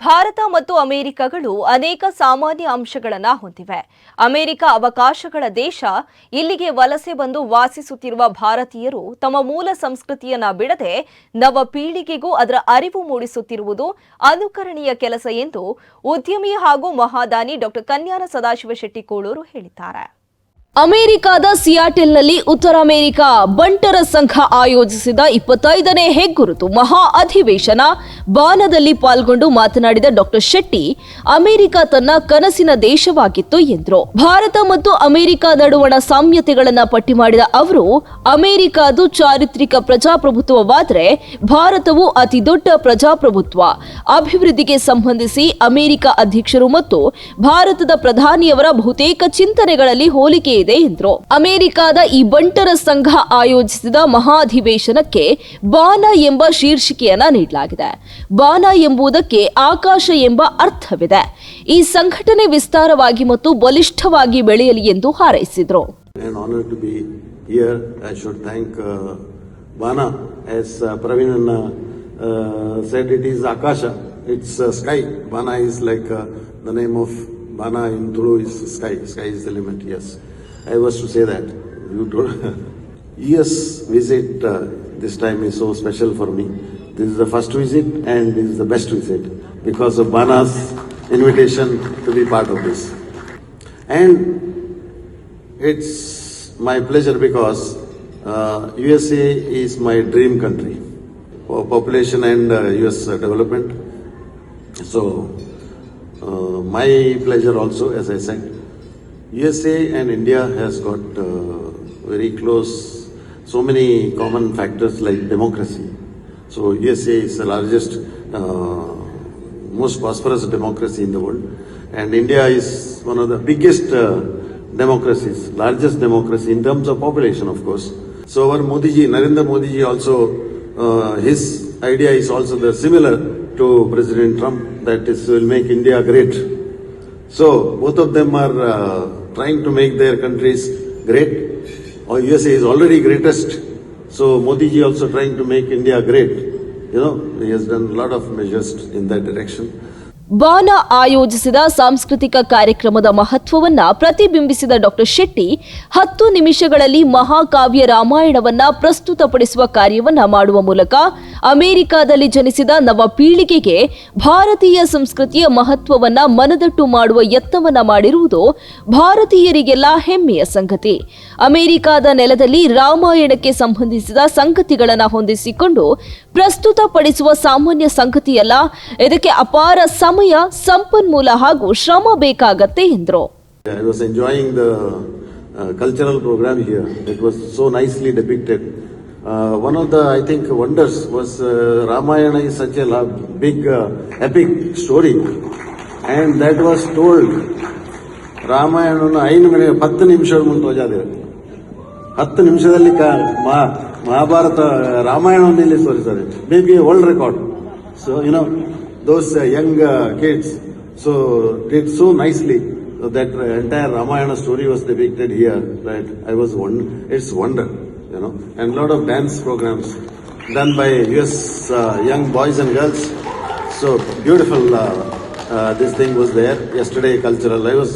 ಭಾರತ ಮತ್ತು ಅಮೆರಿಕಗಳು ಅನೇಕ ಸಾಮಾನ್ಯ ಅಂಶಗಳನ್ನು ಹೊಂದಿವೆ. ಅಮೆರಿಕ ಅವಕಾಶಗಳ ದೇಶ. ಇಲ್ಲಿಗೆ ವಲಸೆ ಬಂದು ವಾಸಿಸುತ್ತಿರುವ ಭಾರತೀಯರು ತಮ್ಮ ಮೂಲ ಸಂಸ್ಕೃತಿಯನ್ನ ಬಿಡದೆ ನವ ಪೀಳಿಗೆಗೂ ಅದರ ಅರಿವು ಮೂಡಿಸುತ್ತಿರುವುದು ಅನುಕರಣೀಯ ಕೆಲಸ ಎಂದು ಉದ್ಯಮಿ ಹಾಗೂ ಮಹಾದಾನಿ ಡಾ. ಕನ್ಯಾನ ಸದಾಶಿವ ಶೆಟ್ಟಿ ಕೋಳೂರು ಹೇಳಿದ್ದಾರೆ. ಅಮೆರಿಕದ ಸಿಯಾಟೆಲ್ನಲ್ಲಿ ಉತ್ತರ ಅಮೆರಿಕ ಬಂಟರ ಸಂಘ ಆಯೋಜಿಸಿದ 25ನೇ ಹೆಗ್ಗುರುತು ಮಹಾ ಅಧಿವೇಶನ ಬಾನದಲ್ಲಿ ಪಾಲ್ಗೊಂಡು ಮಾತನಾಡಿದ ಡಾ. ಶೆಟ್ಟಿ, ಅಮೆರಿಕ ತನ್ನ ಕನಸಿನ ದೇಶವಾಗಿತ್ತು ಎಂದರು. ಭಾರತ ಮತ್ತು ಅಮೆರಿಕ ನಡುವಣ ಸಾಮ್ಯತೆಗಳನ್ನು ಪಟ್ಟಿ ಮಾಡಿದ ಅವರು, ಅಮೆರಿಕದು ಚಾರಿತ್ರಿಕ ಪ್ರಜಾಪ್ರಭುತ್ವವಾದರೆ ಭಾರತವು ಅತಿ ದೊಡ್ಡ ಪ್ರಜಾಪ್ರಭುತ್ವ. ಅಭಿವೃದ್ಧಿಗೆ ಸಂಬಂಧಿಸಿ ಅಮೆರಿಕ ಅಧ್ಯಕ್ಷರು ಮತ್ತು ಭಾರತದ ಪ್ರಧಾನಿಯವರ ಬಹುತೇಕ ಚಿಂತನೆಗಳಲ್ಲಿ ಹೋಲಿಕೆ ಇದೆ ಎಂದರು. ಅಮೆರಿಕದ ಈ ಬಂಟರ ಸಂಘ ಆಯೋಜಿಸಿದ ಮಹಾಧಿವೇಶನಕ್ಕೆ ಬಾನ ಎಂಬ ಶೀರ್ಷಿಕೆಯನ್ನ ನೀಡಲಾಗಿದೆ. ಬಾನ ಎಂಬುದಕ್ಕೆ ಆಕಾಶ ಎಂಬ ಅರ್ಥವಿದೆ. ಈ ಸಂಘಟನೆ ವಿಸ್ತಾರವಾಗಿ ಮತ್ತು ಬಲಿಷ್ಠವಾಗಿ ಬೆಳೆಯಲಿ ಎಂದು ಹಾರೈಸಿದರು. Bana in Tulu is sky. Sky is the element, yes. I was to say that. You told. US visit this time is so special for me. This is the first visit and this is the best visit because of Bana's invitation to be part of this. And it's my pleasure because USA is my dream country for population and US development. So, my pleasure also, as I said. USA and India has got very close, so many common factors like democracy. So USA is the largest, most prosperous democracy in the world, and India is one of the biggest democracies, largest democracy in terms of population, of course. So our Modi ji, Narendra Modi ji also, his idea is also the similar to President Trump, that is will make India great. So both of them are trying to make their countries great. USA is already greatest. So Modi ji also trying to make India great. You know, he has done a lot of measures in that direction. ಬಾನ ಆಯೋಜಿಸಿದ ಸಾಂಸ್ಕೃತಿಕ ಕಾರ್ಯಕ್ರಮದ ಮಹತ್ವವನ್ನ ಪ್ರತಿಬಿಂಬಿಸಿದ ಡಾ. ಶೆಟ್ಟಿ 10 ನಿಮಿಷಗಳಲ್ಲಿ ಮಹಾಕಾವ್ಯ ರಾಮಾಯಣವನ್ನ ಪ್ರಸ್ತುತಪಡಿಸುವ ಕಾರ್ಯವನ್ನ ಮಾಡುವ ಮೂಲಕ ಅಮೆರಿಕದಲ್ಲಿ ಜನಿಸಿದ ನವ ಪೀಳಿಗೆಗೆ ಭಾರತೀಯ ಸಂಸ್ಕೃತಿಯ ಮಹತ್ವವನ್ನ ಮನದಟ್ಟು ಮಾಡುವ ಯತ್ನವನ್ನ ಮಾಡಿರುವುದು ಭಾರತೀಯರಿಗೆಲ್ಲ ಹೆಮ್ಮೆಯ ಸಂಗತಿ. ಅಮೆರಿಕದ ನೆಲದಲ್ಲಿ ರಾಮಾಯಣಕ್ಕೆ ಸಂಬಂಧಿಸಿದ ಸಂಗತಿಗಳನ್ನು ಹೊಂದಿಸಿಕೊಂಡು ಪ್ರಸ್ತುತಪಡಿಸುವ ಸಾಮಾನ್ಯ ಸಂಗತಿಯಲ್ಲ. ಇದಕ್ಕೆ ಅಪಾರ ಸಮಯ, ಸಂಪನ್ಮೂಲ ಹಾಗೂ ಶ್ರಮ ಬೇಕಾಗತ್ತೆ ಎಂದರು. I was enjoying the cultural program here. It was so nicely depicted. One of the, I think, wonders was Ramayana is such a big epic story, and that was told. Ramayana 10 ನಿಮಿಷದ ಮುಂದೆ ಓದಿದೆ. 10 ನಿಮಿಷದಲ್ಲಿ ಮಹಾಭಾರತ ರಾಮಾಯಣವನ್ನು ಇಲ್ಲಿ ತೋರಿಸಿದ್ದಾರೆ. Maybe world record. So those young kids did so nicely that entire Ramayana story was depicted here. Right, it's wonder, and a lot of dance programs done by US young boys and girls. So beautiful. This thing was there yesterday. Cultural. I was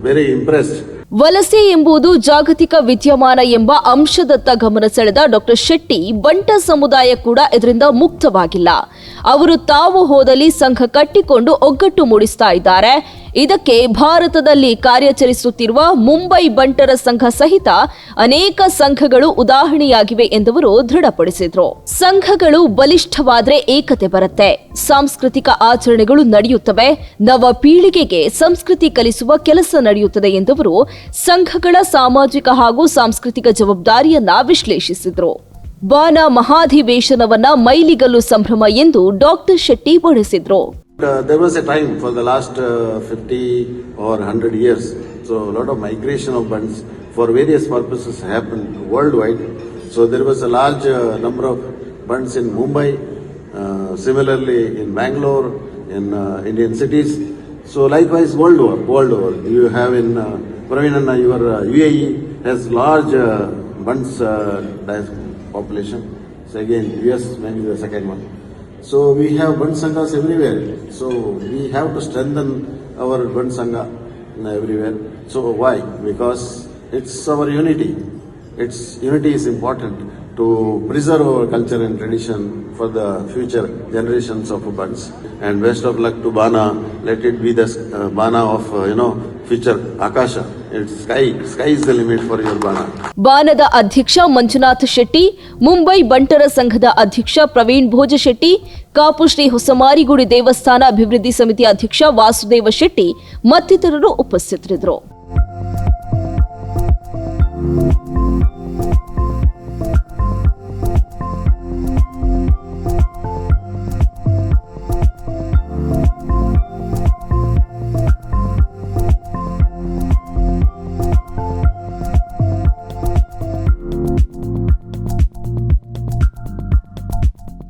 very impressed. ವಲಸೆ ಎಂಬುದು ಜಾಗತಿಕ ವಿದ್ಯಮಾನ ಎಂಬ ಅಂಶದತ್ತ ಗಮನ ಸೆಳೆದ ಡಾ. ಶೆಟ್ಟಿ, ಬಂಟ ಸಮುದಾಯ ಕೂಡ ಇದರಿಂದ ಮುಕ್ತವಾಗಿಲ್ಲ. ಅವರು ತಾವು ಹೋದಲ್ಲಿ ಸಂಘ ಕಟ್ಟಿಕೊಂಡು ಒಗ್ಗಟ್ಟು ಮೂಡಿಸ್ತಾ ಇದ್ದಾರೆ. ಇದಕ್ಕೆ ಭಾರತದಲ್ಲಿ ಕಾರ್ಯಾಚರಿಸುತ್ತಿರುವ ಮುಂಬೈ ಬಂಟರ ಸಂಘ ಸಹಿತ ಅನೇಕ ಸಂಘಗಳು ಉದಾಹರಣೆಯಾಗಿವೆ ಎಂದವರು ದೃಢಪಡಿಸಿದ್ರು. ಸಂಘಗಳು ಬಲಿಷ್ಠವಾದ್ರೆ ಏಕತೆ ಬರುತ್ತೆ, ಸಾಂಸ್ಕೃತಿಕ ಆಚರಣೆಗಳು ನಡೆಯುತ್ತವೆ, ನವ ಪೀಳಿಗೆಗೆ ಸಂಸ್ಕೃತಿ ಕಲಿಸುವ ಕೆಲಸ ನಡೆಯುತ್ತದೆ ಎಂದವರು ಸಂಘಗಳ ಸಾಮಾಜಿಕ ಹಾಗೂ ಸಾಂಸ್ಕೃತಿಕ ಜವಾಬ್ದಾರಿಯನ್ನ ವಿಶ್ಲೇಷಿಸಿದ್ರು. ಬಾನ ಮಹಾಧಿವೇಶನವನ್ನ ಮೈಲಿಗಲ್ಲು ಸಂಭ್ರಮ ಎಂದು ಡಾ. Shetty ಬಣ್ಣಿಸಿದ್ರು. There was a time for the last 50 or 100 years, so a lot of migration of bunds for various purposes happened worldwide. So there was a large number of bunds in Mumbai, similarly in Bangalore, in Indian cities. So likewise world over. You have in Pravinana, your UAE has large bunds population. So again, US maybe the second one. So we have Band Sanghas everywhere. So we have to strengthen our Band Sangha everywhere. So why? Because it's our unity. Its unity is important to preserve our culture and tradition for the future generations of Bands. And best of luck to Bana. Let it be the Bana of future Akasha. It's sky is the limit for your Bana. ಬಾನದ ಅಧ್ಯಕ್ಷ ಮಂಜುನಾಥ್ ಶೆಟ್ಟಿ, ಮುಂಬೈ ಬಂಟರ ಸಂಘದ ಅಧ್ಯಕ್ಷ ಪ್ರವೀಣ್ ಭೋಜ ಶೆಟ್ಟಿ, ಕಾಪು ಶ್ರೀ ಹೊಸಮಾರಿಗುಡಿ ದೇವಸ್ಥಾನ ಅಭಿವೃದ್ಧಿ ಸಮಿತಿ ಅಧ್ಯಕ್ಷ ವಾಸುದೇವ ಶೆಟ್ಟಿ ಮತ್ತಿತರರು ಉಪಸ್ಥಿತರಿದ್ದರು.